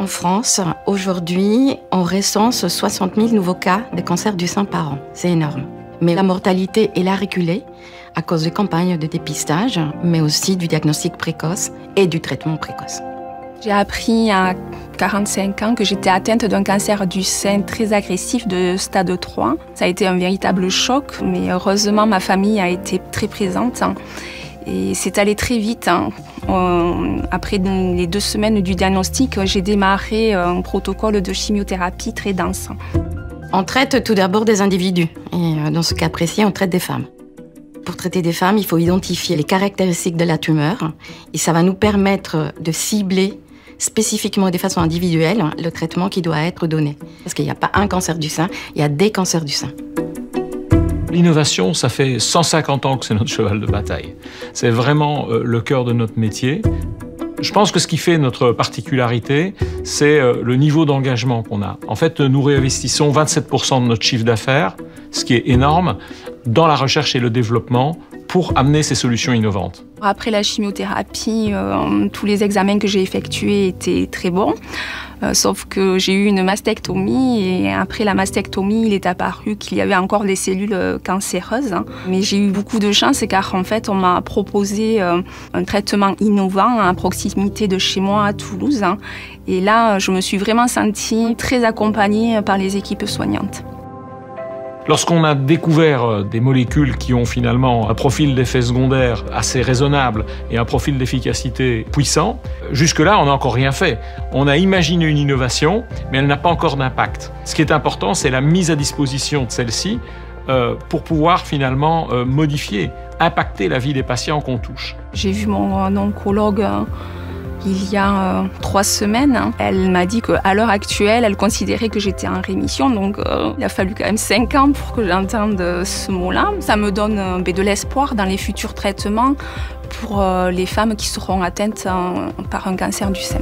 En France, aujourd'hui, on recense 60 000 nouveaux cas de cancer du sein par an. C'est énorme. Mais la mortalité, elle a reculé à cause des campagnes de dépistage, mais aussi du diagnostic précoce et du traitement précoce. J'ai appris à 45 ans que j'étais atteinte d'un cancer du sein très agressif de stade 3. Ça a été un véritable choc, mais heureusement, ma famille a été très présente. Et c'est allé très vite. Après les 2 semaines du diagnostic, j'ai démarré un protocole de chimiothérapie très dense. On traite tout d'abord des individus, et dans ce cas précis, on traite des femmes. Pour traiter des femmes, il faut identifier les caractéristiques de la tumeur, et ça va nous permettre de cibler spécifiquement et de façon individuelle le traitement qui doit être donné. Parce qu'il n'y a pas un cancer du sein, il y a des cancers du sein. L'innovation, ça fait 150 ans que c'est notre cheval de bataille. C'est vraiment le cœur de notre métier. Je pense que ce qui fait notre particularité, c'est le niveau d'engagement qu'on a. En fait, nous réinvestissons 27% de notre chiffre d'affaires, ce qui est énorme, dans la recherche et le développement pour amener ces solutions innovantes. Après la chimiothérapie, tous les examens que j'ai effectués étaient très bons. Sauf que j'ai eu une mastectomie et après la mastectomie, il est apparu qu'il y avait encore des cellules cancéreuses. Mais j'ai eu beaucoup de chance car en fait, on m'a proposé un traitement innovant à proximité de chez moi à Toulouse. Et là, je me suis vraiment sentie très accompagnée par les équipes soignantes. Lorsqu'on a découvert des molécules qui ont finalement un profil d'effet secondaire assez raisonnable et un profil d'efficacité puissant, jusque-là, on n'a encore rien fait. On a imaginé une innovation, mais elle n'a pas encore d'impact. Ce qui est important, c'est la mise à disposition de celle-ci pour pouvoir finalement modifier, impacter la vie des patients qu'on touche. J'ai vu mon oncologue il y a 3 semaines. Elle m'a dit qu'à l'heure actuelle, elle considérait que j'étais en rémission. Donc, il a fallu quand même 5 ans pour que j'entende ce mot-là. Ça me donne de l'espoir dans les futurs traitements pour les femmes qui seront atteintes par un cancer du sein.